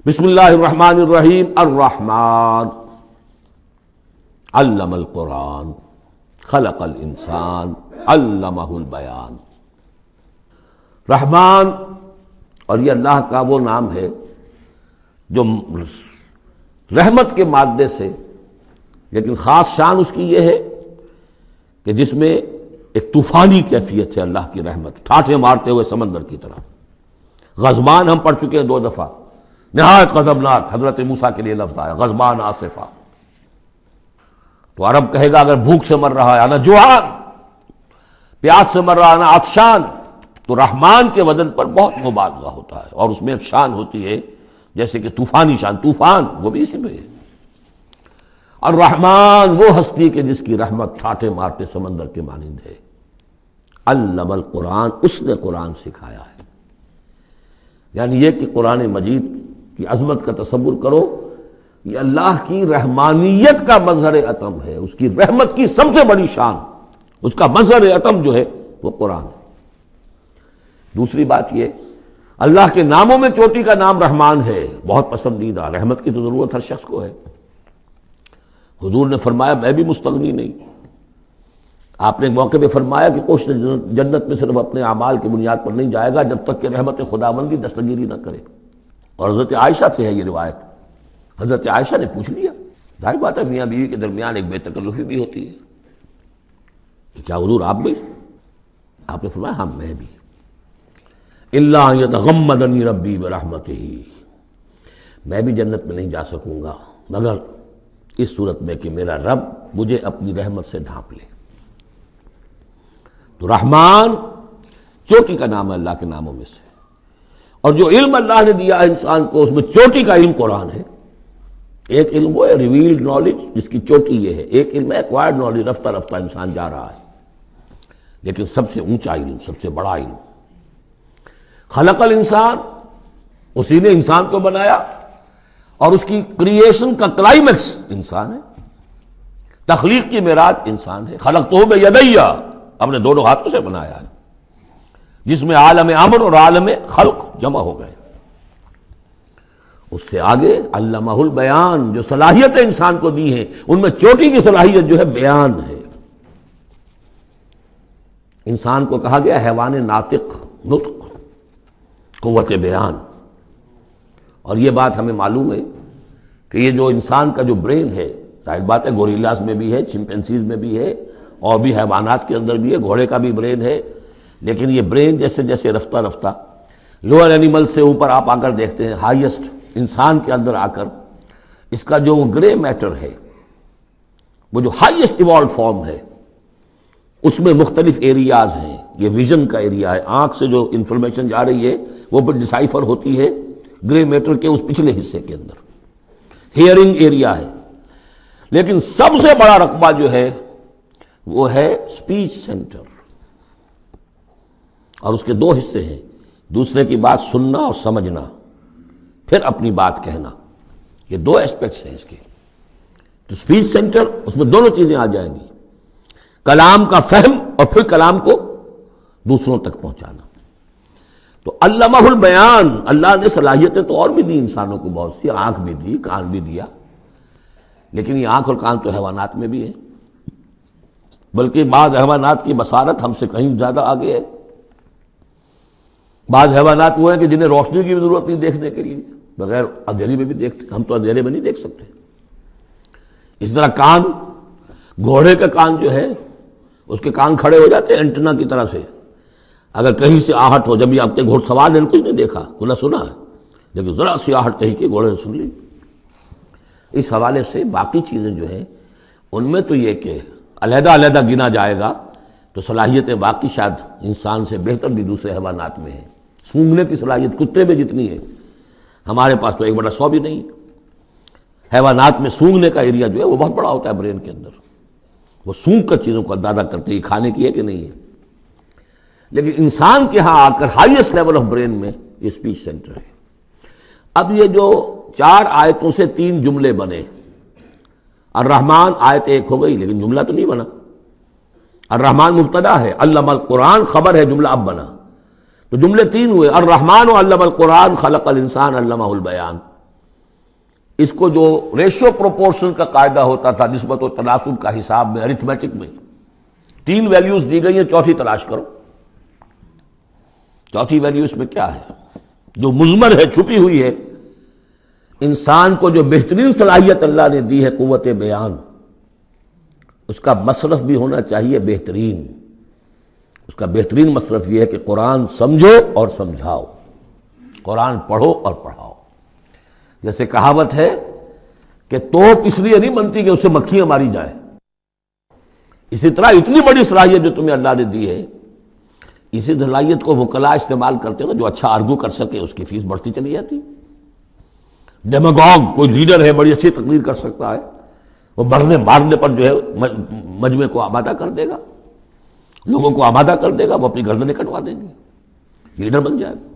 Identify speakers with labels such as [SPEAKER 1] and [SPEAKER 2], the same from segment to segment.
[SPEAKER 1] بسم اللہ الرحمن الرحیم۔ الرحمن علم القرآن خلق الانسان علمہ البیان۔ رحمان، اور یہ اللہ کا وہ نام ہے جو رحمت کے مادے سے، لیکن خاص شان اس کی یہ ہے کہ جس میں ایک طوفانی کیفیت ہے اللہ کی رحمت، ٹھاٹھے مارتے ہوئے سمندر کی طرح۔ غضبان ہم پڑھ چکے ہیں 2 دفعہ، نہایت غضبناک، حضرت موسیٰ کے لیے لفظ آیا غضبان آصفہ۔ تو عرب کہے گا اگر بھوک سے مر رہا ہے انا جوعان، پیاس سے مر رہا ہے انا عطشان، تو رحمان کے وزن پر بہت مبالغہ ہوتا ہے، اور اس میں ایک شان ہوتی ہے جیسے کہ طوفانی شان، طوفان وہ بھی اسی میں ہے۔ الرحمن وہ ہستی کہ جس کی رحمت ٹھاٹھے مارتے سمندر کے مانند ہے۔ علم القرآن، اس نے قرآن سکھایا ہے۔ یعنی یہ کہ قرآن مجید کی عظمت کا تصور کرو، یہ اللہ کی رحمانیت کا مظہر عتم ہے، اس کی رحمت کی سب سے بڑی شان، اس کا مظہر عتم جو ہے وہ قرآن ہے۔ دوسری بات یہ، اللہ کے ناموں میں چوٹی کا نام رحمان ہے، بہت پسندیدہ۔ رحمت کی تو ضرورت ہر شخص کو ہے۔ حضور نے فرمایا میں بھی مستغنی نہیں۔ آپ نے ایک موقع پہ فرمایا کہ کوشش جنت میں صرف اپنے اعمال کی بنیاد پر نہیں جائے گا جب تک کہ رحمت خداوندی دستگیری نہ کرے۔ اور حضرت عائشہ سے ہے یہ روایت۔ حضرت عائشہ نے پوچھ لیا، ظاہر بات ہے میاں بیوی کے درمیان ایک بے تکلفی بھی ہوتی ہے، کہ کیا حضور آپ بھی؟ آپ نے فرمایا ہاں میں بھی۔ الا ان یتغمدنی ربی برحمتہ، میں بھی جنت میں نہیں جا سکوں گا مگر اس صورت میں کہ میرا رب مجھے اپنی رحمت سے ڈھانپ لے۔ تو رحمان چوٹی کا نام ہے اللہ کے ناموں میں سے، اور جو علم اللہ نے دیا ہے انسان کو اس میں چوٹی کا علم قرآن ہے۔ ایک علم وہ ہے ریویلڈ نالج جس کی چوٹی یہ ہے، ایک علم ہے ایکوائرڈ نالج، رفتہ رفتہ انسان جا رہا ہے، لیکن سب سے اونچا علم، سب سے بڑا علم خلق الانسان، اسی نے انسان کو بنایا، اور اس کی کریشن کا کلائمیکس انسان ہے، تخلیق کی معراج انسان ہے۔ خلقتہ بیدی، اپنے دونوں ہاتھوں سے بنایا ہے، جس میں عالم امر اور عالم خلق جمع ہو گئے۔ اس سے آگے علمہ البیان، جو صلاحیتیں انسان کو دی ہیں ان میں چوٹی کی صلاحیت جو ہے بیان ہے۔ انسان کو کہا گیا حیوان ناطق، نطق، قوت بیان۔ اور یہ بات ہمیں معلوم ہے کہ یہ جو انسان کا جو برین ہے، ظاہر بات ہے گوریلاز میں بھی ہے، چمپینزیز میں بھی ہے، اور بھی حیوانات کے اندر بھی ہے، گھوڑے کا بھی برین ہے، لیکن یہ برین جیسے جیسے رفتہ رفتہ لوئر اینیمل سے اوپر آپ آ کر دیکھتے ہیں، ہائیسٹ انسان کے اندر آ کر اس کا جو گرے میٹر ہے، وہ جو ہائیسٹ ایوالوڈ فارم ہے، اس میں مختلف ایریاز ہیں۔ یہ ویژن کا ایریا ہے، آنکھ سے جو انفارمیشن جا رہی ہے وہ پھر ڈسائفر ہوتی ہے گرے میٹر کے اس پچھلے حصے کے اندر، ہیئرنگ ایریا ہے۔ لیکن سب سے بڑا رقبہ جو ہے وہ ہے سپیچ سینٹر، اور اس کے 2 حصے ہیں، دوسرے کی بات سننا اور سمجھنا، پھر اپنی بات کہنا۔ یہ 2 ایسپیکٹس ہیں اس کے۔ تو سپیچ سینٹر، اس میں دونوں چیزیں آ جائیں گی، کلام کا فہم اور پھر کلام کو دوسروں تک پہنچانا۔ تو علمہ البیان، اللہ نے صلاحیتیں تو اور بھی دی انسانوں کو بہت سی، آنکھ بھی دی، کان بھی دیا، لیکن یہ آنکھ اور کان تو حیوانات میں بھی ہے، بلکہ بعض حیوانات کی بصارت ہم سے کہیں زیادہ آگے ہے۔ بعض حیوانات وہ ہیں کہ جنہیں روشنی کی بھی ضرورت نہیں دیکھنے کے لیے، بغیر اندھیرے میں بھی دیکھتے، ہم تو اندھیرے میں نہیں دیکھ سکتے۔ اس طرح کان، گھوڑے کا کان جو ہے اس کے کان کھڑے ہو جاتے ہیں اینٹنا کی طرح سے، اگر کہیں سے آہٹ ہو، جب یہ آپ کے گھوڑ سوار نے کچھ نہیں دیکھا، کھلا سنا ہے، لیکن ذرا سی آہٹ کہیں کی گھوڑے نے سن لی۔ اس حوالے سے باقی چیزیں جو ہیں ان میں تو یہ کہ علیحدہ علیحدہ گنا جائے گا تو صلاحیتیں باقی شاید انسان سے بہتر بھی دوسرے حیوانات میں ہیں۔ سونگھنے کی صلاحیت کتے میں جتنی ہے ہمارے پاس تو 1/100 بھی نہیں ہے۔ حیوانات میں سونگھنے کا ایریا جو ہے وہ بہت بڑا ہوتا ہے برین کے اندر، وہ سونگھ کر چیزوں کو اندازہ کرتے ہیں کھانے کی ہے کہ نہیں ہے۔ لیکن انسان کے ہاں آ کر ہائیسٹ لیول آف برین میں یہ اسپیچ سینٹر ہے۔ اب یہ جو 4 آیتوں سے 3 جملے بنے، الرحمن آیت 1 ہو گئی لیکن جملہ تو نہیں بنا۔ الرحمن مبتدا ہے، علم القرآن خبر ہے، جملہ اب بنا، تو جملے 3 ہوئے، الرحمن علم القرآن خلق الانسان علمہ البیان۔ اس کو جو ریشو پروپورشن کا قاعدہ ہوتا تھا نسبت و تناسب کا حساب میں ارتھمیٹک میں 3 ویلیوز دی گئی ہیں، چوتھی تلاش کرو۔ چوتھی ویلیو اس میں کیا ہے جو مضمر ہے، چھپی ہوئی ہے؟ انسان کو جو بہترین صلاحیت اللہ نے دی ہے قوت بیان، اس کا مصرف بھی ہونا چاہیے بہترین۔ اس کا بہترین مصرف یہ ہے کہ قرآن سمجھو اور سمجھاؤ، قرآن پڑھو اور پڑھاؤ۔ جیسے کہاوت ہے کہ توپ اس لیے نہیں بنتی کہ اس سے مکھیاں ماری جائیں، اسی طرح اتنی بڑی صلاحیت جو تمہیں اللہ نے دی ہے، اسی صلاحیت کو وکلاء استعمال کرتے ہو، جو اچھا آرگو کر سکے اس کی فیس بڑھتی چلی جاتی۔ ڈیماگوگ کوئی لیڈر ہے، بڑی اچھی تقریر کر سکتا ہے، وہ مرنے مارنے پر جو ہے مجمع کو آمادہ کر دے گا، لوگوں کو آمادہ کر دے گا، وہ اپنی گردنیں کٹوا دیں گے، لیڈر بن جائے گا۔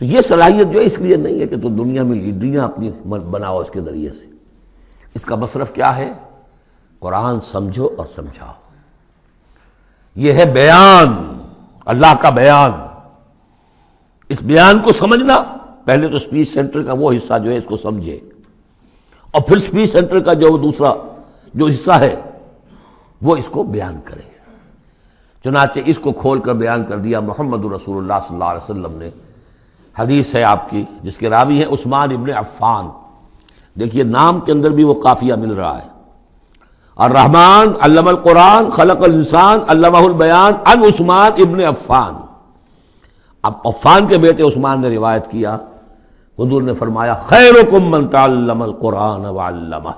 [SPEAKER 1] تو یہ صلاحیت جو ہے اس لیے نہیں ہے کہ تو دنیا میں لیڈریاں اپنی بناؤ اس کے ذریعے سے، اس کا مصرف کیا ہے؟ قرآن سمجھو اور سمجھاؤ۔ یہ ہے بیان، اللہ کا بیان۔ اس بیان کو سمجھنا، پہلے تو اسپیچ سینٹر کا وہ حصہ جو ہے اس کو سمجھے، اور پھر اسپیچ سینٹر کا جو دوسرا جو حصہ ہے وہ اس کو بیان کرے۔ چنانچہ اس کو کھول کر بیان کر دیا محمد رسول اللہ صلی اللہ علیہ وسلم نے۔ حدیث ہے آپ کی جس کے راوی ہیں عثمان ابن عفان۔ دیکھیے نام کے اندر بھی وہ قافیہ مل رہا ہے، الرحمن علم القرآن خلق الانسان علمہ البیان عن عثمان ابن عفان۔ اب عفان کے بیٹے عثمان نے روایت کیا، حضور نے فرمایا خیرکم من تعلم القرآن وعلمہ،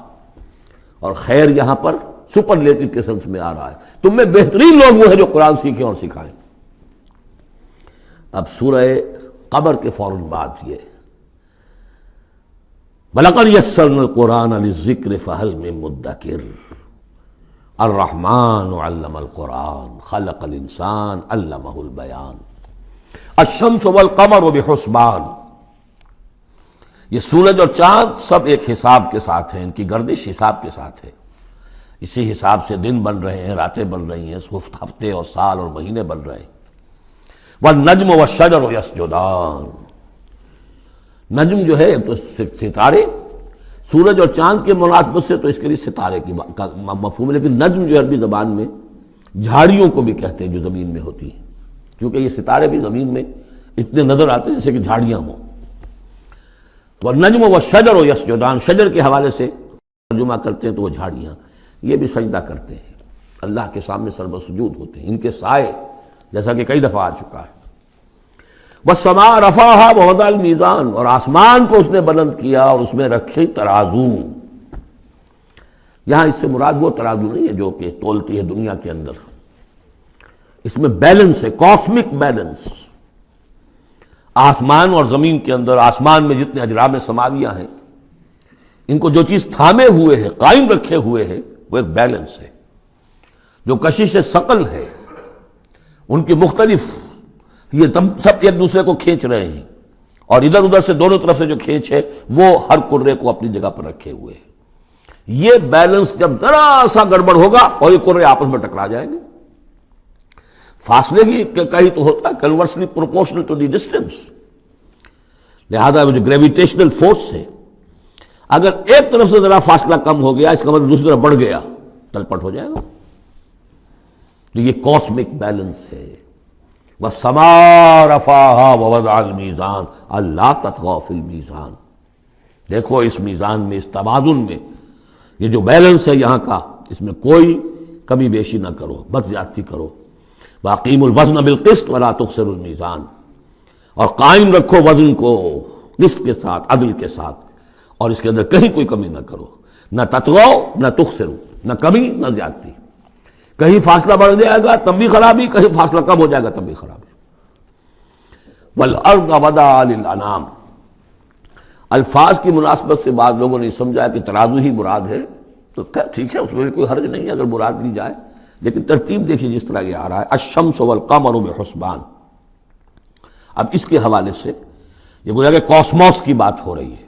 [SPEAKER 1] اور خیر یہاں پر سپرلیٹو کے سنس میں آ رہا ہے، تم میں بہترین لوگ وہ ہیں جو قرآن سیکھیں اور سکھائیں۔ اب سورہ قمر کے فوراً بعد یہ وَلَقَدْ يَسَّرْنَا الْقُرْآنَ لِلذِّكْرِ فَهَلْ مِن مُدَّكِرٍ الرحمن علم القرآن خلق الانسان علمہ البیان الشمس والقمر بحسبان۔ یہ سورج اور چاند سب ایک حساب کے ساتھ ہیں، ان کی گردش حساب کے ساتھ ہے، اسی حساب سے دن بن رہے ہیں، راتیں بن رہی ہیں، ہفتے اور سال اور مہینے بن رہے ہیں۔ والنجم والشجر یسجدان، نجم جو ہے تو ستارے، سورج اور چاند کے مناسبت سے تو اس کے لیے ستارے کی مفہوم ہے، لیکن نجم جو عربی زبان میں جھاڑیوں کو بھی کہتے ہیں جو زمین میں ہوتی ہیں، کیونکہ یہ ستارے بھی زمین میں اتنے نظر آتے ہیں جیسے کہ جھاڑیاں ہوں۔ والنجم والشجر یسجدان، شجر کے حوالے سے ترجمہ کرتے ہیں تو وہ جھاڑیاں، یہ بھی سجدہ کرتے ہیں، اللہ کے سامنے سربسجود ہوتے ہیں، ان کے سائے، جیسا کہ کئی دفعہ آ چکا ہے۔ وَالسَّمَاءَ رَفَعَهَا وَوَضَعَ الْمِيزَانَ، اور آسمان کو اس نے بلند کیا اور اس میں رکھے ترازو۔ یہاں اس سے مراد وہ ترازو نہیں ہے جو کہ تولتی ہے دنیا کے اندر، اس میں بیلنس ہے، کاسمک بیلنس۔ آسمان اور زمین کے اندر، آسمان میں جتنے اجرام سماویہ ہیں، ان کو جو چیز تھامے ہوئے ہے، قائم رکھے ہوئے ہے، وہ ایک بیلنس ہے۔ جو کشش ثقل ہے، ان کی مختلف، یہ سب ایک دوسرے کو کھینچ رہے ہیں، اور ادھر ادھر سے دونوں طرف سے جو کھینچ ہے وہ ہر کرے کو اپنی جگہ پر رکھے ہوئے ہیں۔ یہ بیلنس جب ذرا سا گڑبڑ ہوگا اور یہ کرے آپس میں ٹکرا جائیں گے، فاصلے ہی کہیں تو ہوتا ہے conversely proportional to the distance, لہذا وہ جو گریویٹیشنل فورس ہے، اگر ایک طرف سے ذرا فاصلہ کم ہو گیا، اس کا مطلب دوسری طرف بڑھ گیا، تلپٹ ہو جائے گا۔ تو یہ کاسمک بیلنس ہے۔ وَالسَّمَاءَ رَفَعَهَا وَوَضَعَ الْمِيزَانَ أَلَّا تَطْغَوْا فِي الْمِيزَانِ، دیکھو اس میزان میں، اس توازن میں، یہ جو بیلنس ہے یہاں کا، اس میں کوئی کمی بیشی نہ کرو، بد زیادتی کرو۔ وَأَقِيمُوا الْوَزْنَ بِالْقِسْطِ وَلَا تُخْسِرُوا الْمِيزَانَ، اور قائم رکھو وزن کو قسط کے ساتھ، عدل کے ساتھ، اور اس کے اندر کہیں کوئی کمی نہ کرو، نہ تطغوا نہ تخسروا، نہ کمی نہ زیادتی۔ کہیں فاصلہ بڑھ جائے گا تب بھی خرابی، کہیں فاصلہ کم ہو جائے گا تب بھی خرابی۔ وَالْأَرْضَ وَضَعَهَا لِلْأَنَامِ، الفاظ کی مناسبت سے بعض لوگوں نے سمجھا کہ ترازو ہی مراد ہے، تو ٹھیک ہے، اس میں کوئی حرج نہیں ہے اگر مراد لی جائے، لیکن ترتیب دیکھیے جس طرح یہ آ رہا ہے، الشمس والقمر بحسبان۔ اب اس کے حوالے سے یہ گویا کہ کاسموس کی بات ہو رہی ہے،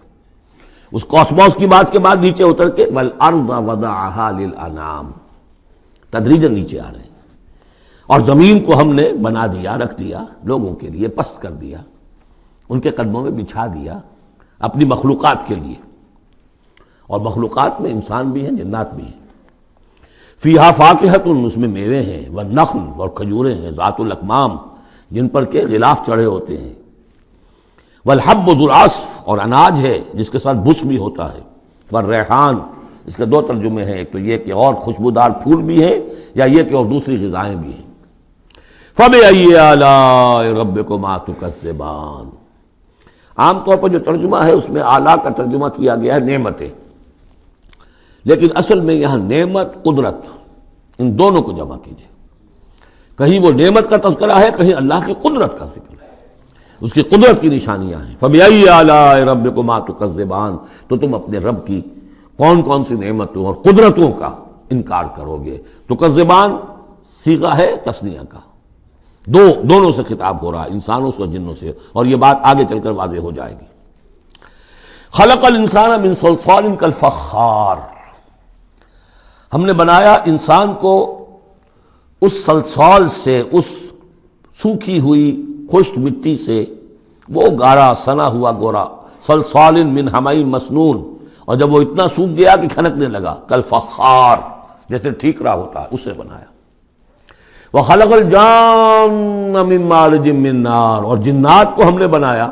[SPEAKER 1] اس کاسموس کی بات کے بعد نیچے اتر کے وَالْأَرْضَ وَضَعَهَا لِلْأَنَامِ، تدریجاً نیچے آ رہے ہیں، اور زمین کو ہم نے بنا دیا، رکھ دیا لوگوں کے لیے، پست کر دیا، ان کے قدموں میں بچھا دیا اپنی مخلوقات کے لیے۔ اور مخلوقات میں انسان بھی ہیں، جنات بھی ہیں۔ فیہا فاکہۃ، اس میں میوے ہیں، والنخل، اور کھجوریں ہیں، ذات الاکمام، جن پر کے غلاف چڑھے ہوتے ہیں، والحب ذو العصف، اور اناج ہے جس کے ساتھ بس بھی ہوتا ہے، والریحان، اس کے دو ترجمے ہیں، ایک تو یہ کہ اور خوشبودار پھول بھی ہیں، یا یہ کہ اور دوسری غذائیں بھی ہیں۔ فَبِأَيِّ آلَاءِ رَبِّكُمَا تُكَذِّبَانِ، عام طور پر جو ترجمہ ہے اس میں اعلیٰ کا ترجمہ کیا گیا ہے نعمتیں، لیکن اصل میں یہاں نعمت، قدرت، ان دونوں کو جمع کیجیے۔ کہیں وہ نعمت کا تذکرہ ہے، کہیں اللہ کی قدرت کا ذکر ہے، اس کی قدرت کی نشانیاں ہیں۔ فَبِأَيِّ آلَاءِ رَبِّكُمَا تُكَذِّبَانِ، تو تم اپنے رب کی کون کون سی نعمتوں اور قدرتوں کا انکار کرو گے۔ تکذبان صیغہ ہے تثنیہ کا، دونوں سے خطاب ہو رہا ہے، انسانوں سے اور جنوں سے، اور یہ بات آگے چل کر واضح ہو جائے گی۔ خلق الانسان من صلصال کالفخار، ہم نے بنایا انسان کو اس صلصال سے، اس سوکھی ہوئی خشک مٹی سے، وہ گارا سنا ہوا گورا، صلصال من حمأ مسنون، اور جب وہ اتنا سوکھ گیا کہ کھنکنے لگا، کالفخار، جیسے ٹھیکرا ہوتا ہے، اسے بنایا۔ وَخَلَقَ الْجَانَّ مِن مَارِجٍ مِّن نَار، اور جنات کو ہم نے بنایا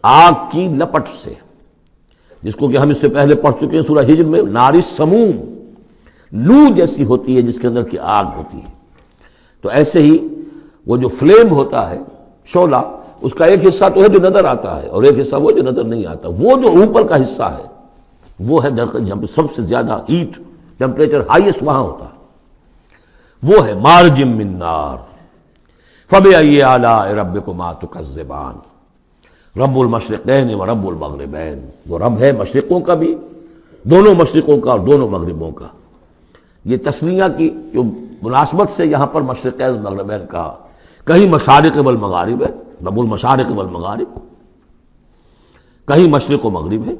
[SPEAKER 1] آگ کی لپٹ سے، جس کو کہ ہم اس سے پہلے پڑھ چکے ہیں سورہ ہجر میں، نار السموم، لو جیسی ہوتی ہے جس کے اندر کی آگ ہوتی ہے۔ تو ایسے ہی وہ جو فلیم ہوتا ہے، شعلہ، اس کا ایک حصہ تو ہے جو نظر آتا ہے، اور ایک حصہ وہ جو نظر نہیں آتا۔ وہ جو اوپر کا حصہ ہے وہ ہے جہاں پہ سب سے زیادہ ہیٹ، ٹیمپریچر ہائیسٹ وہاں ہوتا ہے، وہ ہے مارج من نار۔ فَبِأَيِّ آلَاءِ رَبِّكُمَا تُكَذِّبَانِ، رب المشرقین و رب المغربین، وہ رب ہے مشرقوں کا بھی، دونوں مشرقوں کا اور دونوں مغربوں کا۔ یہ تسنیہ کی جو مناسبت سے یہاں پر مشرقین و مغربین کا، کہیں مشارق والمغارب ہے، رب المشارق والمغارب، کہیں مشرق و مغرب ہے،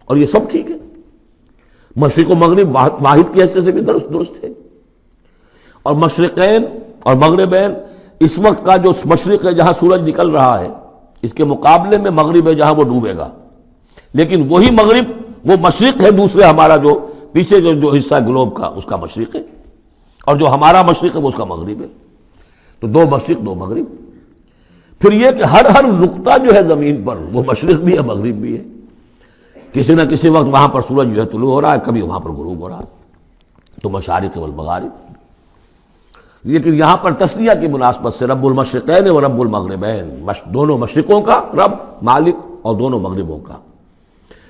[SPEAKER 1] اور یہ سب ٹھیک ہے، مشرق و مغرب واحد کی حیثیت سے بھی درست ہے۔ اور مشرقین اور مغربین، اس وقت کا جو مشرق ہے جہاں سورج نکل رہا ہے، اس کے مقابلے میں مغرب ہے جہاں وہ ڈوبے گا، لیکن وہی مغرب وہ مشرق ہے دوسرے، ہمارا جو پیچھے جو حصہ ہے گلوب کا، اس کا مشرق ہے، اور جو ہمارا مشرق ہے وہ اس کا مغرب ہے۔ تو دو مشرق دو مغرب۔ پھر یہ کہ ہر نقطہ جو ہے زمین پر وہ مشرق بھی ہے مغرب بھی ہے، کسی نہ کسی وقت وہاں پر سورج جو ہے طلوع ہو رہا ہے، کبھی وہاں پر غروب ہو رہا ہے، تو مشارق والمغارب۔ لیکن یہاں پر تسنیہ کی مناسبت سے رب المشرقین و رب المغربین، دونوں مشرقوں کا رب مالک اور دونوں مغربوں کا۔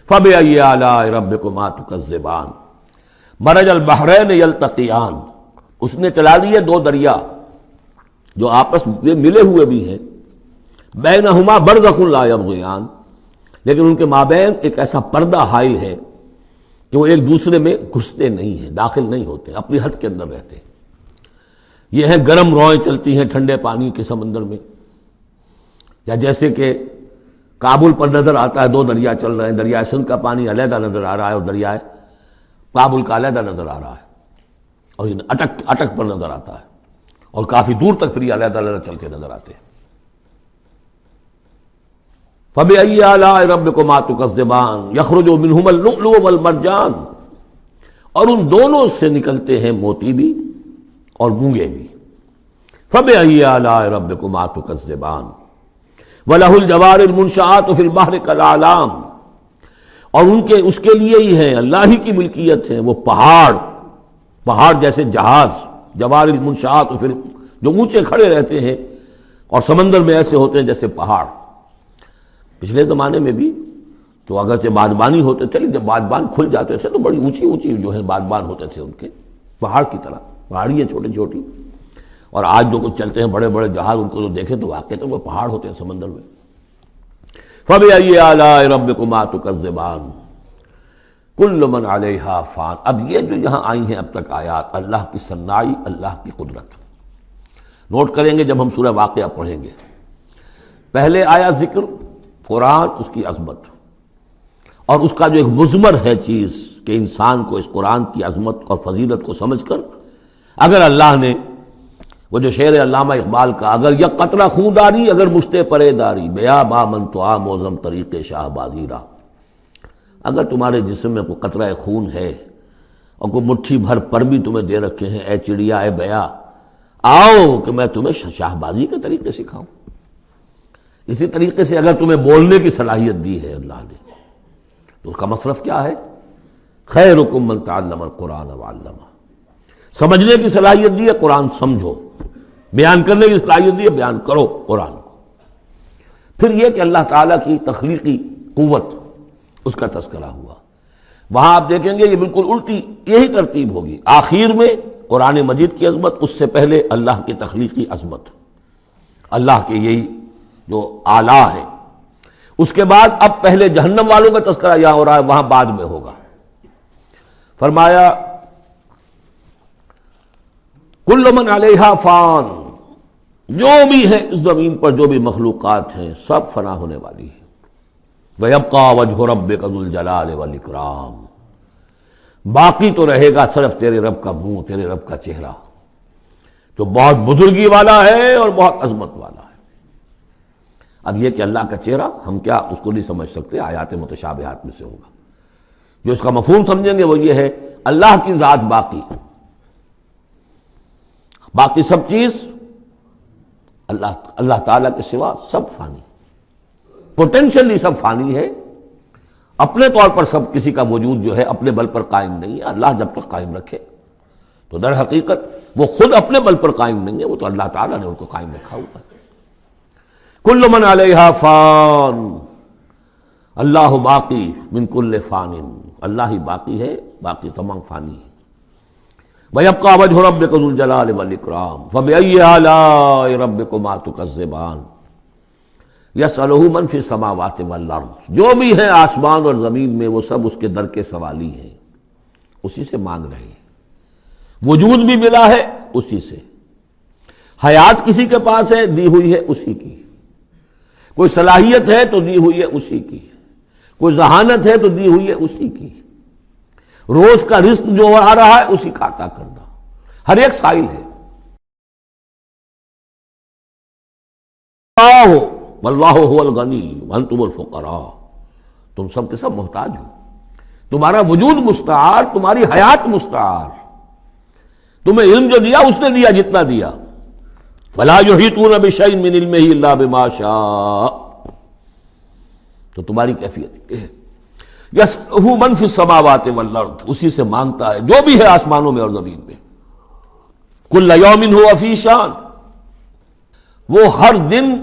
[SPEAKER 1] فَبِأَيِّ آلَاءِ رَبِّكُمَا تُكَذِّبَانِ، مَرَجَ الْبَحْرَيْنِ يَلْتَقِيَانِ، اس نے چلا دیے دو دریا جو آپس میں ملے ہوئے بھی ہیں، بَيْنَهُمَا بَرْزَخٌ لَا يَبْغِيَانِ، لیکن ان کے مابین ایک ایسا پردہ حائل ہے کہ وہ ایک دوسرے میں گھستے نہیں ہیں، داخل نہیں ہوتے، اپنی حد کے اندر رہتے ہیں۔ یہ ہیں گرم روئیں چلتی ہیں ٹھنڈے پانی کے سمندر میں، یا جیسے کہ کابل پر نظر آتا ہے دو دریا چل رہے ہیں، دریائے سندھ کا پانی علیحدہ نظر آ رہا ہے اور دریائے کابل کا علیحدہ نظر آ رہا ہے، اور یہ اٹک پر نظر آتا ہے، اور کافی دور تک پھر یہ علیحدہ علیحدہ چلتے نظر آتے ہیں۔ فَبِأَيِّ آلَاءِ رَبِّكُمَا تُكَذِّبَانِ يَخْرُجُ مِنْهُمَا اللُّؤْلُؤُ وَالْمَرْجَانُ، اور ان دونوں سے نکلتے ہیں موتی بھی اور مونگے بھی۔ فَبِأَيِّ آلَاءِ رَبِّكُمَا تُكَذِّبَانِ وَلَهُ الْجَوَارِ الْمُنشَآتُ فِي الْبَحْرِ كَالْأَعْلَامِ، اور اس کے لیے ہی ہیں، اللہ ہی کی ملکیت ہے وہ پہاڑ جیسے جہاز، جوار المنشآت، پھر جو اونچے کھڑے رہتے ہیں اور سمندر میں ایسے ہوتے ہیں جیسے پہاڑ۔ پچھلے زمانے میں بھی تو اگرچہ بادبانی ہوتے تھے، لیکن جب بادبان کھل جاتے تھے تو بڑی اونچی جو ہے بادبان ہوتے تھے ان کے، پہاڑ کی طرح، پہاڑیاں چھوٹی چھوٹی، اور آج جو کچھ چلتے ہیں بڑے بڑے جہاز، ان کو جو دیکھیں تو واقعی تو وہ پہاڑ ہوتے ہیں سمندر میں۔ فَبِأَيِّ آلَاءِ رَبِّكُمَا تُكَذِّبَانِ كُلُّ مَنْ عَلَيْهَا فَانٍ، اب یہ جو یہاں آئی ہیں اب تک آیات، اللہ کی صنائی، اللہ کی قدرت نوٹ کریں گے جب ہم سورہ واقعہ پڑھیں گے۔ پہلے آیا ذکر قرآن، اس کی عظمت، اور اس کا جو ایک مضمر ہے چیز کہ انسان کو اس قرآن کی عظمت اور فضیلت کو سمجھ کر، اگر اللہ نے وہ جو شعر علامہ اقبال کا، اگر یک قطرہ خون داری، اگر مشتے پرے داری، بیا با من تو موزم طریق شاہ بازی را، اگر تمہارے جسم میں کوئی قطرہ خون ہے اور کوئی مٹھی بھر پر بھی تمہیں دے رکھے ہیں، اے چڑیا اے بیا، آؤ کہ میں تمہیں شاہ بازی کے طریقے سکھاؤں۔ اسی طریقے سے اگر تمہیں بولنے کی صلاحیت دی ہے اللہ نے تو اس کا مصرف کیا ہے؟ خیرکم من تعلم القرآن وعلمہ۔ سمجھنے کی صلاحیت دی ہے، قرآن سمجھو۔ بیان کرنے کی صلاحیت دی ہے، بیان کرو قرآن کو۔ پھر یہ کہ اللہ تعالیٰ کی تخلیقی قوت، اس کا تذکرہ ہوا۔ وہاں آپ دیکھیں گے یہ بالکل الٹی یہی ترتیب ہوگی، آخر میں قرآن مجید کی عظمت، اس سے پہلے اللہ کی تخلیقی عظمت، اللہ کے یہی جو اعلیٰ ہے، اس کے بعد اب پہلے جہنم والوں کا تذکرہ یہاں ہو رہا ہے، وہاں بعد میں ہوگا۔ فرمایا کل من علیہا فان، جو بھی ہے اس زمین پر جو بھی مخلوقات ہیں سب فنا ہونے والی ہے۔ وَيَبْقَى وَجْهُ رَبِّكَ ذُو الْجَلَالِ وَالْإِكْرَامِ، باقی تو رہے گا صرف تیرے رب کا منہ، تیرے رب کا چہرہ، جو بہت بزرگی والا ہے اور بہت عظمت والا ہے۔ اب یہ کہ اللہ کا چہرہ ہم کیا اس کو نہیں سمجھ سکتے، آیات متشابہات میں سے ہوگا۔ جو اس کا مفہوم سمجھیں گے وہ یہ ہے اللہ کی ذات باقی، باقی سب چیز اللہ تعالیٰ کے سوا سب فانی، پوٹینشلی سب فانی ہے، اپنے طور پر سب کسی کا وجود جو ہے اپنے بل پر قائم نہیں ہے۔ اللہ جب تک قائم رکھے تو در حقیقت وہ خود اپنے بل پر قائم نہیں ہے، وہ تو اللہ تعالیٰ نے ان کو قائم رکھا ہوا ہے۔ کل من علیہا فان، اللہ باقی من کل فان، اللہ ہی باقی ہے، باقی تمام فانی ہے۔ وَيَبْقَى وَجْهُ رَبِّكَ ذُو الْجَلَالِ وَالْإِكْرَامِ فَبِأَيِّ آلَاءِ رَبِّكُمَا تُكَذِّبَانِ يَسْأَلُهُ مَنْ فِي السَّمَاوَاتِ وَالْأَرْضِ، جو بھی ہے آسمان اور زمین میں وہ سب اس کے در کے سوالی ہیں، اسی سے مانگ رہے ہیں۔ وجود بھی ملا ہے اسی سے، حیات کسی کے پاس ہے دی ہوئی ہے اسی کی، کوئی صلاحیت ہے تو دی ہوئی ہے اسی کی، کوئی ذہانت ہے تو دی ہوئی ہے اسی کی، روز کا رزق جو آ رہا ہے اسی کا عطا کرنا، ہر ایک سائل ہے۔ واللہ هو الغنی وانتم الفقراء، تم سب کے سب محتاج ہو، تمہارا وجود مستعار، تمہاری حیات مستعار، تمہیں علم جو دیا اس نے دیا جتنا دیا۔ فلا یحیطون بشیء من علمہ الا بما شاء، تو تمہاری کیفیت یہ ہے۔ یسألہ من فی السماوات والارض، اسی سے مانگتا ہے جو بھی ہے آسمانوں میں اور زمین میں۔ کل یوم ہوا فی شان، وہ ہر دن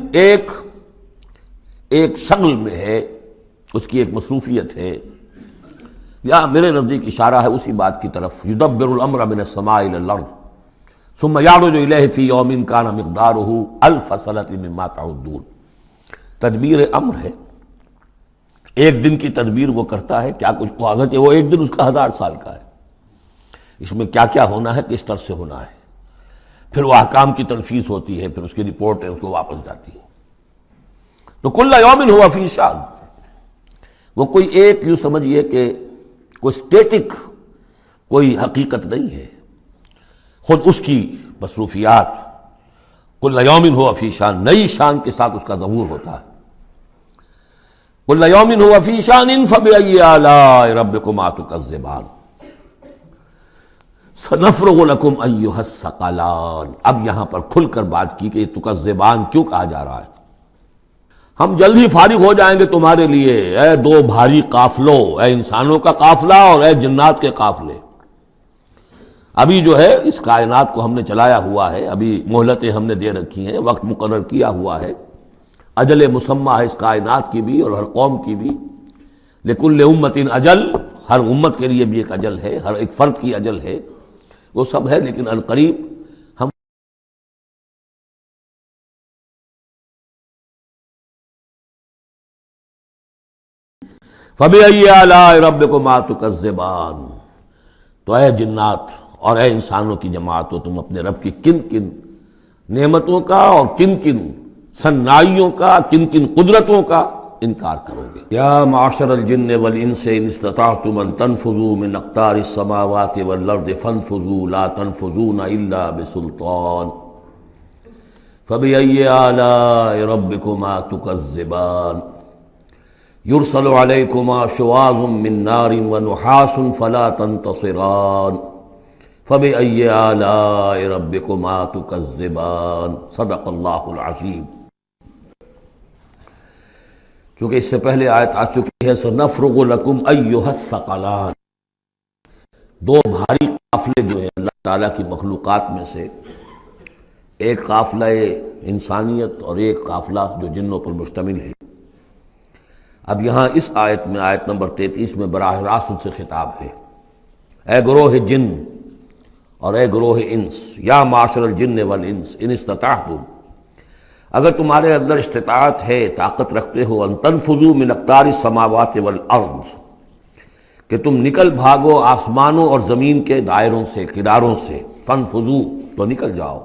[SPEAKER 1] ایک شغل میں ہے، اس کی ایک مصروفیت ہے۔ یا میرے نزدیک اشارہ ہے اسی بات کی طرف، یدبر الامر من السماء الی الارض ثم یعرج الیہ فی یوم کان مقدارہ الف سنۃ مما تعدون۔ تدبیر امر ہے، ایک دن کی تدبیر وہ کرتا ہے، کیا کچھ اگرچہ وہ ایک دن اس کا 1000 سال کا ہے، اس میں کیا کیا ہونا ہے، کس طرح سے ہونا ہے، پھر وہ احکام کی تنفیذ ہوتی ہے، پھر اس کی رپورٹ ہے، اس کو واپس جاتی ہے۔ تو کل یوم ہوا فی شان، وہ کوئی ایک یوں سمجھیے کہ کوئی اسٹیٹک کوئی حقیقت نہیں ہے، خود اس کی مصروفیات کل یوم ہوا فی شان، نئی شان کے ساتھ اس کا ظہور ہوتا ہے۔ کل یوم ہوا فی شان فبأی آلاء ربکما تکذبان سنفرغ لکم ایھا الثقلان۔ اب یہاں پر کھل کر بات کی کہ یہ تکذبان کیوں کہا جا رہا ہے۔ ہم جلد ہی فارغ ہو جائیں گے تمہارے لیے، اے دو بھاری قافلوں، اے انسانوں کا قافلہ اور اے جنات کے قافلے۔ ابھی جو ہے اس کائنات کو ہم نے چلایا ہوا ہے، ابھی مہلتیں ہم نے دے رکھی ہیں، وقت مقرر کیا ہوا ہے، اجل مسمى ہے اس کائنات کی بھی اور ہر قوم کی بھی۔ لکل امت اجل، ہر امت کے لیے بھی ایک اجل ہے، ہر ایک فرد کی اجل ہے، وہ سب ہے، لیکن عنقریب ہم فَبِأَيِّ آلَاءِ رَبِّكُمَا تُكَذِّبَانِ، تو اے جنات اور اے انسانوں کی جماعتوں، تم اپنے رب کی کن کن نعمتوں کا اور کن کن صنائیوں کا، کن کن قدرتوں کا انکار کرو گے۔ یا معشر الجن والانس ان استطعتم ان تنفذوا من اقطار السماوات والارض فانفذوا لا تنفذون الا بسلطان فبأي آلاء ربكما تكذبان۔ یرسل علیکما شواظ من نار ونحاس فلا تنتصران فبأی آلاء ربکما تکذبان صدق اللہ العظیم۔ چونکہ اس سے پہلے آیت آ چکی ہے سنفرغ لکم ایھا الثقلان، دو بھاری قافلے جو ہیں اللہ تعالیٰ کی مخلوقات میں سے، ایک قافلہ انسانیت اور ایک قافلہ جو جنوں پر مشتمل ہے۔ اب یہاں اس آیت میں، آیت نمبر 33 میں براہ راست ان سے خطاب ہے، اے گروہ جن اور اے گروہ انس، یا معاشر الجن والانس ان استطعتم، اگر تمہارے اندر استطاعت ہے، طاقت رکھتے ہو، ان تنفذوا من اقطار السماوات والارض، کہ تم نکل بھاگو آسمانوں اور زمین کے دائروں سے، کناروں سے، تنفذوا تو نکل جاؤ،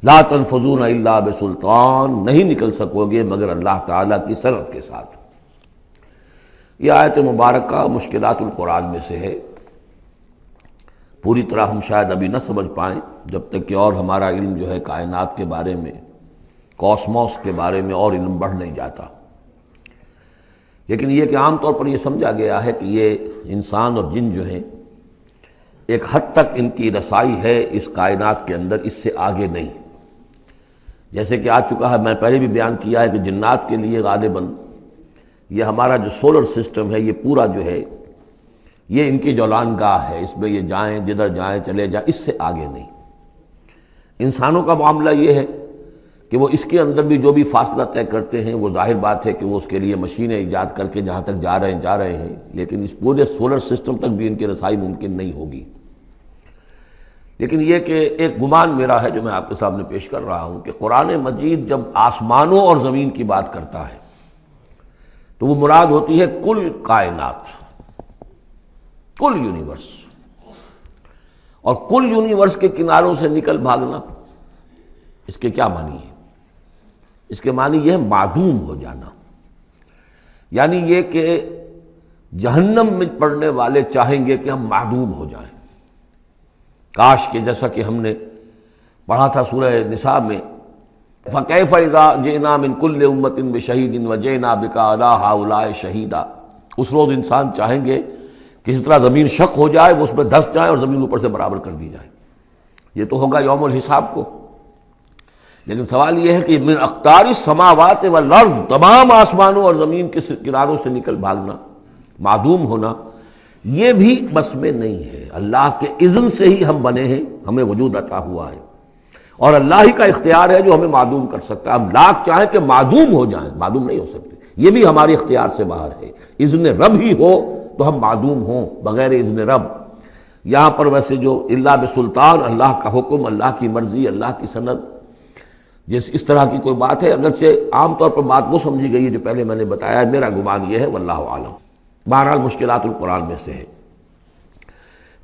[SPEAKER 1] لا تنفذون الا بسلطان، نہیں نکل سکو گے مگر اللہ تعالیٰ کی سند کے ساتھ۔ یہ آیت مبارکہ مشکلات القرآن میں سے ہے، پوری طرح ہم شاید ابھی نہ سمجھ پائیں جب تک کہ اور ہمارا علم جو ہے کائنات کے بارے میں، کاسموس کے بارے میں اور علم بڑھ نہیں جاتا۔ لیکن یہ کہ عام طور پر یہ سمجھا گیا ہے کہ یہ انسان اور جن جو ہیں ایک حد تک ان کی رسائی ہے اس کائنات کے اندر، اس سے آگے نہیں۔ جیسے کہ آ چکا ہے، میں پہلے بھی بیان کیا ہے کہ جنات کے لیے غالباً یہ ہمارا جو سولر سسٹم ہے، یہ پورا جو ہے یہ ان کی جولان گاہ ہے، اس میں یہ جائیں جدھر جائیں چلے جائیں، اس سے آگے نہیں۔ انسانوں کا معاملہ یہ ہے کہ وہ اس کے اندر بھی جو بھی فاصلہ طے کرتے ہیں، وہ ظاہر بات ہے کہ وہ اس کے لیے مشینیں ایجاد کر کے جہاں تک جا رہے ہیں، لیکن اس پورے سولر سسٹم تک بھی ان کی رسائی ممکن نہیں ہوگی۔ لیکن یہ کہ ایک گمان میرا ہے جو میں آپ کے سامنے پیش کر رہا ہوں کہ قرآن مجید جب آسمانوں اور زمین کی بات کرتا ہے تو وہ مراد ہوتی ہے کل کائنات، کل یونیورس، اور کل یونیورس کے کناروں سے نکل بھاگنا، اس کے کیا معنی ہے؟ اس کے معنی یہ ہے معدوم ہو جانا، یعنی یہ کہ جہنم میں پڑنے والے چاہیں گے کہ ہم معدوم ہو جائیں۔ کاش کہ جیسا کہ ہم نے پڑھا تھا سورہ نساء میں، فَكَيْفَ إِذَا جِئْنَا مِن كُلِّ أُمَّةٍ بِشَهِيدٍ وَجِئْنَا بِكَ عَلَىٰ هَٰؤُلَاءِ شَهِيدًا، اس روز انسان چاہیں گے کہ اس طرح زمین شق ہو جائے، وہ اس میں دھس جائے اور زمین اوپر سے برابر کر دی جائے۔ یہ تو ہوگا یوم الحساب کو۔ لیکن سوال یہ ہے کہ من اقطار السماوات والارض، تمام آسمانوں اور زمین کے کناروں سے نکل بھاگنا، معدوم ہونا، یہ بھی بس میں نہیں ہے۔ اللہ کے اذن سے ہی ہم بنے ہیں، ہمیں وجود عطا ہوا ہے، اور اللہ ہی کا اختیار ہے جو ہمیں معدوم کر سکتا ہے۔ ہم لاکھ چاہیں کہ معدوم ہو جائیں، معدوم نہیں ہو سکتے، یہ بھی ہمارے اختیار سے باہر ہے۔ اذن رب ہی ہو تو ہم معدوم ہوں، بغیر اذن رب۔ یہاں پر ویسے جو الا بسلطان، اللہ کا حکم، اللہ کی مرضی، اللہ کی سند، اس طرح کی کوئی بات ہے، اگرچہ عام طور پر بات وہ سمجھی گئی ہے جو پہلے میں نے بتایا، میرا گمان یہ ہے، واللہ عالم۔ بہرحال مشکلات القرآن میں سے ہے۔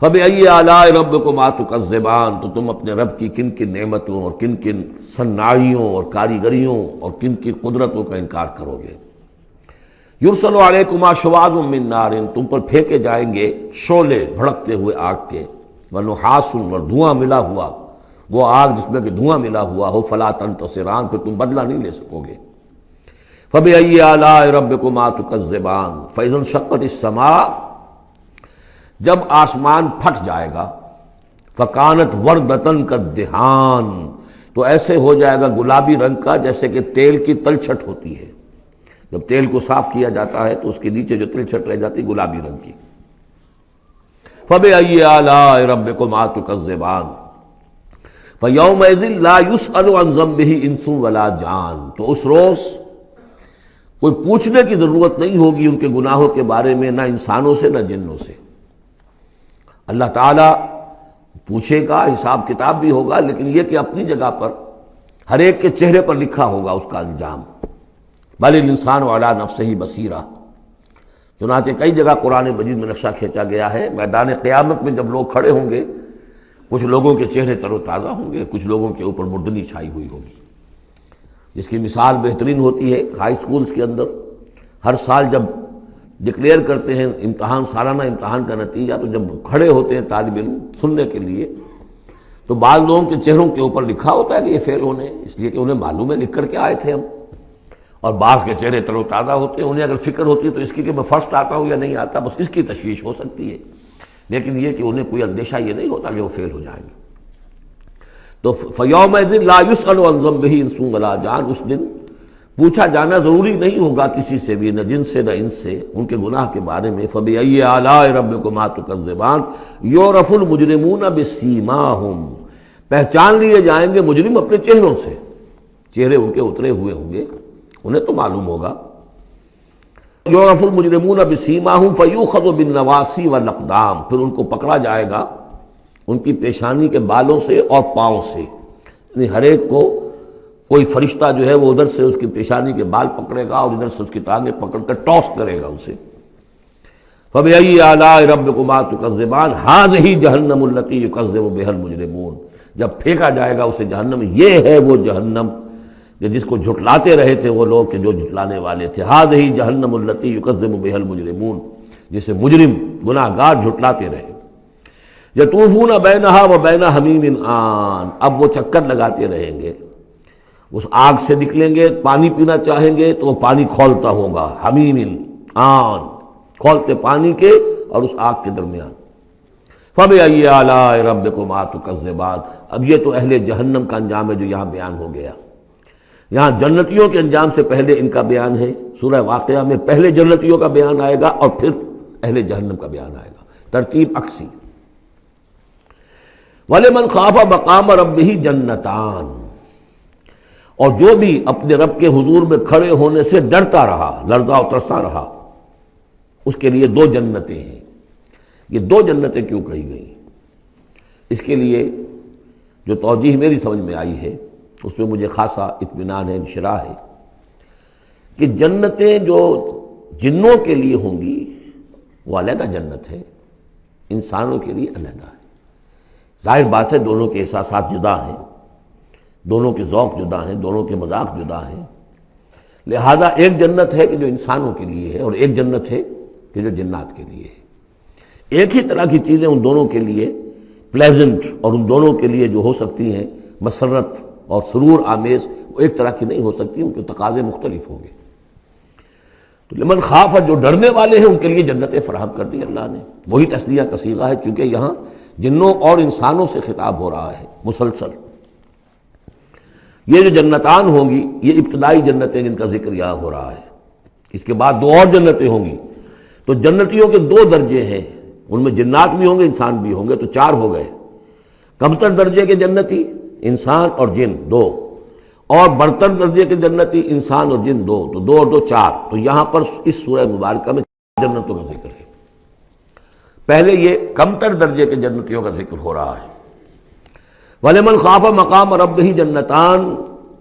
[SPEAKER 1] فَبِأَيِّ آلَاءِ رَبِّكُمَا تُكَذِّبَانِ، تو تم اپنے رب کی کن کن نعمتوں اور کن کن صناعیوں اور کاریگریوں اور کن کن قدرتوں کا انکار کرو گے۔ یرسل علیکما شواظ من نار، تم پر پھینکے جائیں گے شعلے بھڑکتے ہوئے آگ کے، ونحاس، اور دھواں ملا ہوا، وہ آگ جس میں کہ دھواں ملا ہوا ہو، فلا تنتصران، پھر تم بدلہ نہیں لے سکو گے۔ فَبِأَيِّ آلَاءِ رَبِّكُمَا تُكَذِّبَانِ فَإِذَا انشَقَّتِ السَّمَاءُ، جب آسمان پھٹ جائے گا، فَكَانَتْ وَرْدَةً كَالدِّهَانِ، تو ایسے ہو جائے گا گلابی رنگ کا جیسے کہ تیل کی تلچھٹ ہوتی ہے۔ جب تیل کو صاف کیا جاتا ہے تو اس کے نیچے جو تلچھٹ رہ جاتی گلابی رنگ کی۔ فَبِأَيِّ آلَاءِ رَبِّكُمَا تُكَذِّبَانِ فَيَوْمَئِذٍ لَا يُسْأَلُ عَنْ ذَنبِهِ إِنسٌ وَلَا جَانٌ، تو اس روز کوئی پوچھنے کی ضرورت نہیں ہوگی ان کے گناہوں کے بارے میں، نہ انسانوں سے نہ جنوں سے۔ اللہ تعالیٰ پوچھے گا، حساب کتاب بھی ہوگا، لیکن یہ کہ اپنی جگہ پر ہر ایک کے چہرے پر لکھا ہوگا اس کا انجام۔ بل الانسان علی نفسہ بصیرہ، چنانچہ کئی جگہ قرآن مجید میں نقشہ کھینچا گیا ہے، میدان قیامت میں جب لوگ کھڑے ہوں گے، کچھ لوگوں کے چہرے تر و تازہ ہوں گے، کچھ لوگوں کے اوپر مردنی چھائی ہوئی ہوگی۔ جس کی مثال بہترین ہوتی ہے ہائی سکولز کے اندر، ہر سال جب ڈکلیئر کرتے ہیں امتحان، سالانہ امتحان کا نتیجہ، تو جب کھڑے ہوتے ہیں طالب علم سننے کے لیے، تو بعض لوگوں کے چہروں کے اوپر لکھا ہوتا ہے کہ یہ فیل ہونے، اس لیے کہ انہیں معلوم ہے لکھ کر کے آئے تھے ہم، اور بعض کے چہرے تر و تازہ ہوتے ہیں، انہیں اگر فکر ہوتی ہے تو اس کی کہ میں فرسٹ آتا ہوں یا نہیں آتا، بس اس کی تشویش ہو سکتی ہے، لیکن یہ کہ انہیں کوئی اندیشہ یہ نہیں ہوتا کہ وہ فیل ہو جائیں گے۔ تو فَيَوْمَئِذٍ لَا يُسْأَلُ عَنْ ذَنبِهِ انس ولا جان، اس دن پوچھا جانا ضروری نہیں ہوگا کسی سے بھی، نہ جن سے نہ انس سے، ان کے گناہ کے بارے میں۔ فَبِأَيِّ آلَاءِ رَبِّكُمَا تُكَذِّبَانِ يُعْرَفُ الْمُجْرِمُونَ بِسِیمَاهُمْ، پہچان لیے جائیں گے مجرم اپنے چہروں سے، چہرے ان کے اترے ہوئے ہوں گے، انہیں تو معلوم ہوگا۔ یعرف المجرمون بسیماہم فیؤخذ بالنواصی والاقدام، پھر ان کو پکڑا جائے گا ان کی پیشانی کے بالوں سے اور پاؤں سے، یعنی ہر ایک کو کوئی فرشتہ جو ہے وہ ادھر سے اس کی پیشانی کے بال پکڑے گا اور ادھر سے اس کی ٹانگیں پکڑ کر ٹاس کرے گا اسے۔ فَبِأَيِّ آلَاءِ رَبِّكُمَا تُكَذِّبَانِ هَٰذِهِ جَهَنَّمُ الَّتِي يُكَذِّبُ بِهَا الْمُجْرِمُونَ، جب پھینکا جائے گا اسے جہنم، یہ ہے وہ جہنم کہ جس کو جھٹلاتے رہے تھے وہ لوگ کہ جو جھٹلانے والے تھے۔ هَٰذِهِ جَهَنَّمُ الَّتِي يُكَذِّبُ بِهَا الْمُجْرِمُونَ، جسے مجرم گناہ گار جھٹلاتے رہے۔ يَطُوفُونَ بَيْنَهَا وَبَيْنَ حَمِيمٍ آن، اب وہ چکر لگاتے رہیں گے، اس آگ سے نکلیں گے، پانی پینا چاہیں گے تو وہ پانی کھولتا ہوگا، حمیم آن، کھولتے پانی کے اور اس آگ کے درمیان۔ فَبِأَيِّ آلَاءِ رَبِّكُمَا تُكَذِّبَانِ، اب یہ تو اہل جہنم کا انجام ہے جو یہاں بیان ہو گیا۔ یہاں جنتیوں کے انجام سے پہلے ان کا بیان ہے، سورہ واقعہ میں پہلے جنتیوں کا بیان آئے گا اور پھر اہل جہنم کا بیان آئے گا، ترتیب عکسی۔ وَلِمَنْ خَافَ مَقَامَ رَبِّهِ جَنَّتَانِ، اور جو بھی اپنے رب کے حضور میں کھڑے ہونے سے ڈرتا رہا، لرزا و ترسا رہا، اس کے لیے دو جنتیں ہیں۔ یہ دو جنتیں کیوں کہی گئی؟ اس کے لیے جو توجیہ میری سمجھ میں آئی ہے اس میں مجھے خاصا اطمینان ہے، انشراح ہے کہ جنتیں جو جنوں کے لیے ہوں گی وہ علیحدہ جنت ہے، انسانوں کے لیے علیحدہ ہے۔ ظاہر بات ہے دونوں کے احساسات جدا ہیں، دونوں کے ذوق جدا ہیں، دونوں کے مذاق جدا ہیں، لہذا ایک جنت ہے کہ جو انسانوں کے لیے ہے اور ایک جنت ہے کہ جو جنات کے لیے ہے۔ ایک ہی طرح کی چیزیں ان دونوں کے لیے پلیزنٹ اور ان دونوں کے لیے جو ہو سکتی ہیں مسرت اور سرور آمیز، وہ ایک طرح کی نہیں ہو سکتی، ان کے تقاضے مختلف ہوں گے۔ تو لمن خاف، جو ڈرنے والے ہیں ان کے لیے جنتیں فراہم کر دی اللہ نے، وہی تسلیہ کا صیغہ ہے چونکہ یہاں جنوں اور انسانوں سے خطاب ہو رہا ہے مسلسل۔ یہ جو جنتان ہوں گی یہ ابتدائی جنتیں جن کا ذکر یہاں ہو رہا ہے، اس کے بعد دو اور جنتیں ہوں گی۔ تو جنتیوں کے دو درجے ہیں، ان میں جنات بھی ہوں گے انسان بھی ہوں گے، تو چار ہو گئے۔ کمتر درجے کے جنتی انسان اور جن دو، اور برتر درجے کے جنتی انسان اور جن دو، تو دو اور دو چار۔ تو یہاں پر اس سورہ مبارکہ میں جنتوں کا ذکر ہے۔ پہلے یہ کمتر درجے کے جنتیوں کا ذکر ہو رہا ہے۔ وَلِمَنْ خَافَ مَقَامَ رَبِّهِ جَنَّتَانِ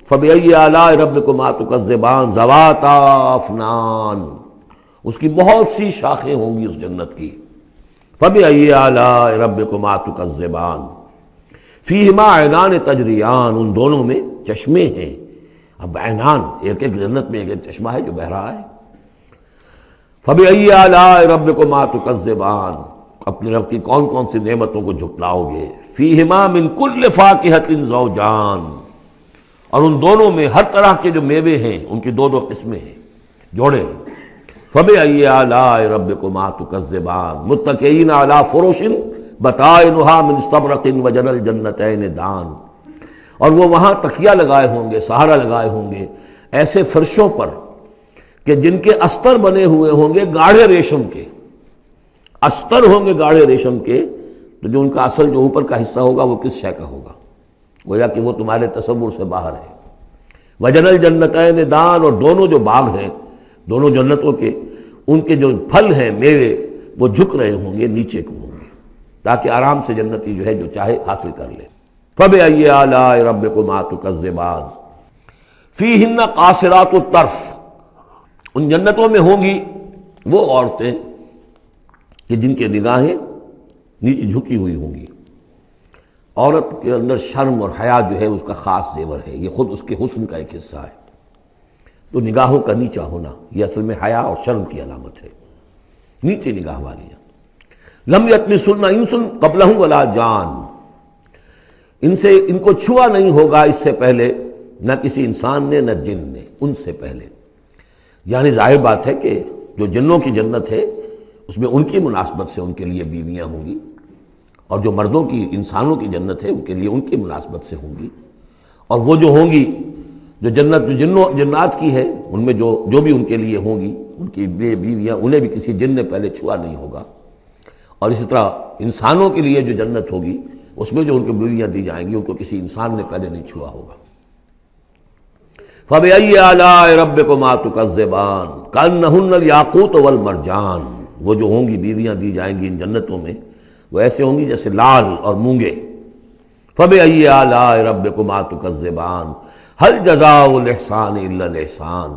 [SPEAKER 1] فَبِأَيِّ آلَاءِ رَبِّكُمَا تُكَذِّبَانِ ذَوَاتَا أَفْنَانٍ، اس کی بہت سی شاخیں ہوں گی اس جنت کی۔ فَبِأَيِّ آلَاءِ رَبِّكُمَا تُكَذِّبَانِ فِيهِمَا عَيْنَانِ تَجْرِيَانِ، ان دونوں میں چشمے ہیں۔ اب عینان، ایک ایک جنت میں ایک ایک چشمہ ہے جو بہہ رہا ہے۔ فَبِأَيِّ آلَاءِ رَبِّكُمَا تُكَذِّبَانِ، اپنے رب کی کون کون سی نعمتوں کو جھٹلاؤ گے۔ فِيهِمَا مِن كُلِّ فَاكِهَةٍ زَوْجَانِ، اور ان دونوں میں ہر طرح کے جو میوے ہیں ان کی دو دو قسمیں ہیں، جوڑے۔ فَبِأَيِّ آلَاءِ رَبِّكُمَا تُكَذِّبَانِ مُتَّكِئِينَ عَلَىٰ فُرُشٍ بَطَائِنُهَا مِنْ اسْتَبْرَقٍ وَجَنَى الْجَنَّتَيْنِ دَانٍ، اور وہ وہاں تکیہ لگائے ہوں گے، سہارا لگائے ہوں گے ایسے فرشوں پر کہ جن کے استر بنے ہوئے ہوں گے گاڑھے ریشم کے، استر ہوں گے گاڑھے ریشم کے، تو جو ان کا اصل جو اوپر کا حصہ ہوگا وہ کس شے کا ہوگا، گویا کہ وہ تمہارے تصور سے باہر ہے۔ وَجَنَى الْجَنَّتَيْنِ دَانٍ، اور دونوں جو باغ ہیں دونوں جنتوں کے، ان کے جو پھل ہیں میوے وہ جھک رہے ہوں گے، نیچے کو ہوں گے، تاکہ آرام سے جنتی جو ہے جو چاہے حاصل کر لے۔ فَبِأَيِّ آلَاءِ رَبِّكُمَا تُكَذِّبَانِ فِيهِنَّ قَاصِرَاتُ الطَّرْفِ، ان جنتوں میں ہوں گی وہ عورتیں کہ جن کے نگاہیں نیچے جھکی ہوئی ہوں گی۔ عورت کے اندر شرم اور حیا جو ہے اس کا خاص زیور ہے، یہ خود اس کے حسن کا ایک حصہ ہے۔ تو نگاہوں کا نیچا ہونا یہ اصل میں حیا اور شرم کی علامت ہے، نیچے نگاہ والیاں۔ لم یطمثن انس قبلہم ولا جان، ان کو چھوا نہیں ہوگا اس سے پہلے نہ کسی انسان نے نہ جن نے، ان سے پہلے۔ یعنی ظاہر بات ہے کہ جو جنوں کی جنت ہے اس میں ان کی مناسبت سے ان کے لیے بیویاں ہوں گی، اور جو مردوں کی انسانوں کی جنت ہے ان کے لیے ان کی مناسبت سے ہوں گی، اور وہ جو ہوں گی جو جنت جو جنات کی ہے ان میں جو بھی ان کے لیے ہوں گی ان کی بیویاں انہیں بھی کسی جن نے پہلے چھوا نہیں ہوگا، اور اسی طرح انسانوں کے لیے جو جنت ہوگی اس میں جو ان کو بیویاں دی جائیں گی ان کو کسی انسان نے پہلے نہیں چھوا ہوگا۔ فَبِأَيِّ آلَاءِ رَبِّكُمَا تُكَذِّبَانِ كَأَنَّهُنَّ الْيَاقُوتُ وَالْمَرْجَانُ، وہ جو ہوں گی بیویاں دی جائیں گی ان جنتوں میں وہ ایسے ہوں گی جیسے لال اور مونگے۔ فَبِأَيِّ آلَاءِ رَبِّكُمَا تُكَذِّبَانِ هَلْ جَزَاءُ الْإِحْسَانِ إِلَّا الْإِحْسَانُ،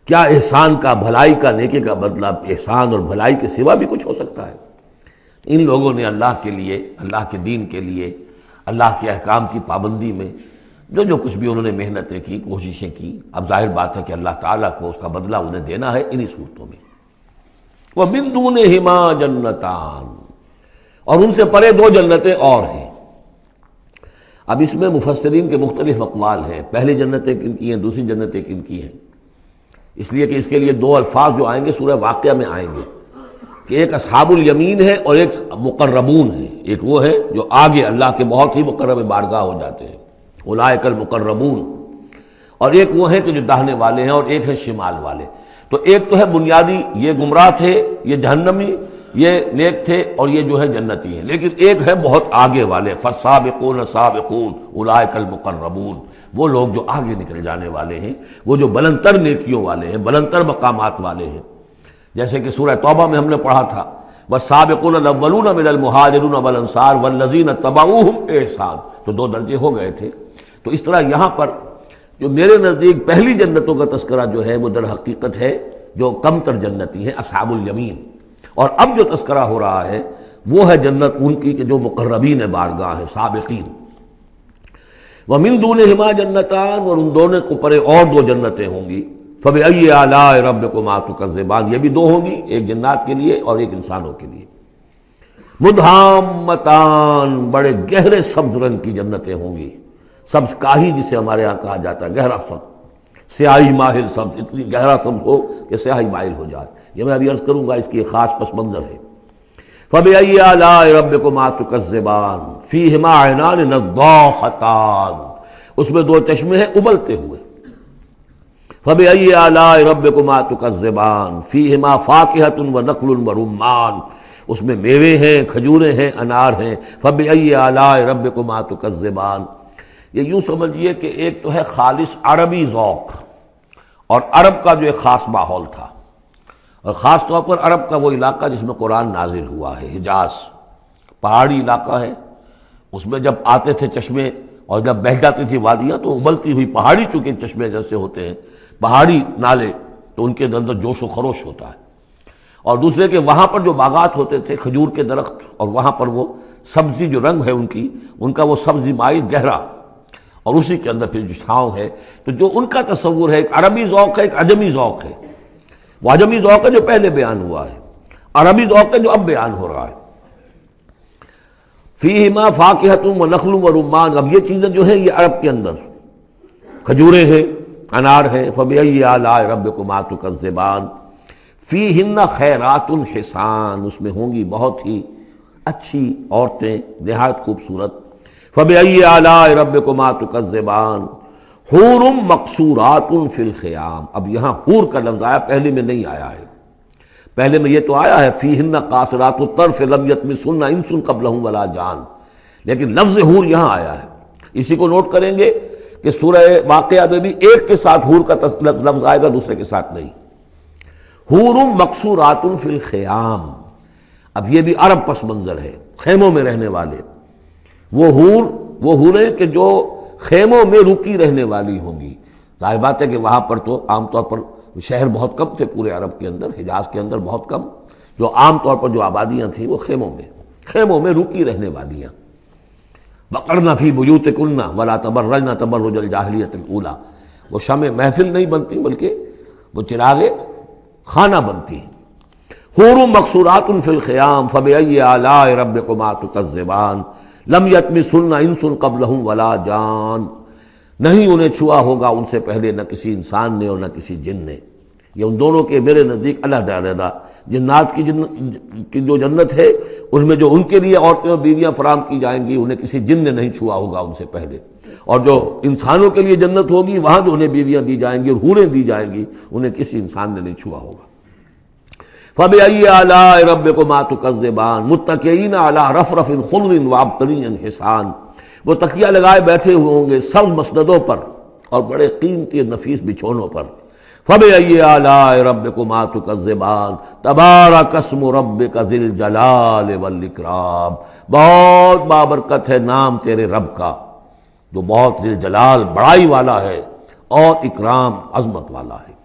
[SPEAKER 1] کیا احسان کا، بھلائی کا، نیکی کا بدلہ احسان اور بھلائی کے سوا بھی کچھ ہو سکتا ہے؟ ان لوگوں نے اللہ کے لیے، اللہ کے دین کے لیے، اللہ کے احکام کی پابندی میں جو کچھ بھی انہوں نے محنتیں کی، کوششیں کی، اب ظاہر بات ہے کہ اللہ تعالیٰ کو اس کا بدلہ انہیں دینا ہے انہی صورتوں میں۔ وَمِن دُونِهِمَا جَنَّتَانِ، اور ان سے پرے دو جنتیں اور ہیں۔ اب اس میں مفسرین کے مختلف اقوال ہیں، پہلی جنتیں کن کی ہیں، دوسری جنتیں کن کی ہیں، اس لیے کہ اس کے لیے دو الفاظ جو آئیں گے سورہ واقعہ میں آئیں گے کہ ایک اصحاب الیمین ہے اور ایک مقربون ہے۔ ایک وہ ہے جو آگے اللہ کے بہت ہی مقرب بارگاہ ہو جاتے ہیں، اولئک المقربون، اور ایک وہ ہے کہ جو داہنے والے ہیں اور ایک ہے شمال والے۔ تو ایک تو ہے بنیادی، یہ گمراہ تھے، یہ جہنمی، یہ نیک تھے، اور یہ جو ہے جنتی ہیں، لیکن ایک ہے بہت آگے والے، فالسابقون السابقون اولئک المقربون، وہ لوگ جو آگے نکل جانے والے ہیں، وہ جو بلند تر نیکیوں والے ہیں، بلند تر مقامات والے ہیں۔ جیسے کہ سورہ توبہ میں ہم نے پڑھا تھا والسابقون الاولون من المہاجرین والانصار والذین اتبعوہم بإحسان، تو دو درجے ہو گئے تھے۔ تو اس طرح یہاں پر جو میرے نزدیک پہلی جنتوں کا تذکرہ جو ہے وہ در حقیقت ہے جو کم تر جنتی ہیں، اصحاب الیمین، اور اب جو تذکرہ ہو رہا ہے وہ ہے جنت ان کی کہ جو مقربین بارگاہ ہیں، سابقین۔ وَمِن دُونِهِمَا جَنَّتَانِ، اور ان دونوں کو پرے اور دو جنتیں ہوں گی۔ فَبِأَيِّ آلَاءِ رَبِّكُمَا تُكَذِّبَانِ، یہ بھی دو ہوں گی، ایک جنات کے لیے اور ایک انسانوں کے لیے۔ مُدْحَامَّتَانِ، بڑے گہرے سبز رنگ کی جنتیں ہوں گی، سبز کاہی جسے ہمارے ہاں کہا جاتا ہے، گہرا سبز، سیاہی مائل سبز، اتنی گہرا سبز ہو کہ سیاہی مائل ہو جائے۔ یہ میں ابھی عرض کروں گا، اس کی ایک خاص پس منظر ہے۔ فَبِأَيِّ آلَاءِ رَبِّكُمَا تُكَذِّبَانِ فِيهِمَا عَيْنَانِ نَضَّاخَتَانِ، اس میں دو چشمے ہیں ابلتے ہوئے۔ فَبِأَيِّ آلَاءِ رَبِّكُمَا تُكَذِّبَانِ فِيهِمَا فَاكِهَةٌ وَنَخْلٌ وَرُمَّانٌ، اس میں میوے ہیں، کھجوریں ہیں، انار ہیں۔ فَبِأَيِّ آلَاءِ رَبِّكُمَا تُكَذِّبَانِ، یہ یوں سمجھیے کہ ایک تو ہے خالص عربی ذوق، اور عرب کا جو ایک خاص ماحول تھا، اور خاص طور پر عرب کا وہ علاقہ جس میں قرآن نازل ہوا ہے، حجاز، پہاڑی علاقہ ہے، اس میں جب آتے تھے چشمے اور جب بہہ جاتی تھی وادیاں تو ابلتی ہوئی پہاڑی، چونکہ چشمے جیسے ہوتے ہیں پہاڑی نالے، تو ان کے اندر جوش و خروش ہوتا ہے۔ اور دوسرے کہ وہاں پر جو باغات ہوتے تھے کھجور کے درخت، اور وہاں پر وہ سبزی جو رنگ ہے ان کا وہ سبزی مائل گہرا، اور اسی کے اندر پھر جو چھاؤں ہے، تو جو ان کا تصور ہے ایک عربی ذوق ہے، ایک عجمی ذوق ہے۔ وہ عجمی ذوق ہے جو پہلے بیان ہوا ہے، عربی ذوق ہے جو اب بیان ہو رہا ہے۔ فیہما فاکہۃ ونخل ورمان، اب یہ چیزیں جو ہیں یہ عرب کے اندر کھجوریں ہیں، انار ہیں۔ فبأی آلاء ربکما تکذبان فیہن خیرات حسان، اس میں ہوں گی بہت ہی اچھی عورتیں، نہایت خوبصورت۔ فبأی آلاء ربکما تکذبان حور مقصورات فی الخیام، اب یہاں حور کا لفظ آیا، پہلے میں نہیں آیا ہے۔ پہلے میں یہ تو آیا ہے فیہن قاصرات الطرف لم یطمثن انس قبلہم ولا جان، لیکن لفظ حور یہاں آیا ہے۔ اسی کو نوٹ کریں گے کہ سورہ واقعہ میں بھی ایک کے ساتھ حور کا لفظ آئے گا، دوسرے کے ساتھ نہیں۔ حور مقصورات فی الخیام، اب یہ بھی عرب پس منظر ہے، خیموں میں رہنے والے۔ وہ حوریں کہ جو خیموں میں رکی رہنے والی ہوں گی۔ ظاہر بات ہے کہ وہاں پر تو عام طور پر شہر بہت کم تھے، پورے عرب کے اندر، حجاز کے اندر بہت کم، جو عام طور پر جو آبادیاں تھیں وہ خیموں میں رکی رہنے والیاں۔ وقرن فی بیوتکن ولا تبرجن تبرج الجاہلیۃ الاولی، وہ شمع محفل نہیں بنتی بلکہ وہ چراغ خانہ بنتی ہیں۔ حور مقصورات فی الخیام فبأی آلاء ربکما تکذبان لم یطمثن انس قبلہم ولا جان، نہیں انہیں چھوا ہوگا ان سے پہلے نہ کسی انسان نے اور نہ کسی جن نے۔ یہ ان دونوں کے میرے نزدیک علیحدہ علیحدہ، جنات کی جو جنت ہے اس میں جو ان کے لیے عورتیں اور بیویاں فراہم کی جائیں گی انہیں کسی جن نے نہیں چھوا ہوگا ان سے پہلے، اور جو انسانوں کے لیے جنت ہوگی وہاں جو انہیں بیویاں دی جائیں گی اور حوریں دی جائیں گی انہیں کسی انسان نے نہیں چھوا ہوگا۔ فَبِأَيِّ آلَاءِ رَبِّكُمَا تُكَذِّبَانِ مُتَّكِئِينَ عَلَىٰ رَفْرَفٍ خُضْرٍ وَأَبْقَرِيٍّ حِسَانٍ، وہ تکیہ لگائے بیٹھے ہوئے ہوں گے سبز مسندوں پر اور بڑے قیمتی نفیس بچھونوں پر۔ فَبِأَيِّ آلَاءِ رَبِّكُمَا تُكَذِّبَانِ تَبَارَكَ اسْمُ رَبِّكَ ذِي الْجَلَالِ وَالْإِكْرَامِ، بہت بابرکت ہے نام تیرے رب کا جو بہت ذی الجلال بڑائی والا ہے اور اکرام عظمت والا ہے۔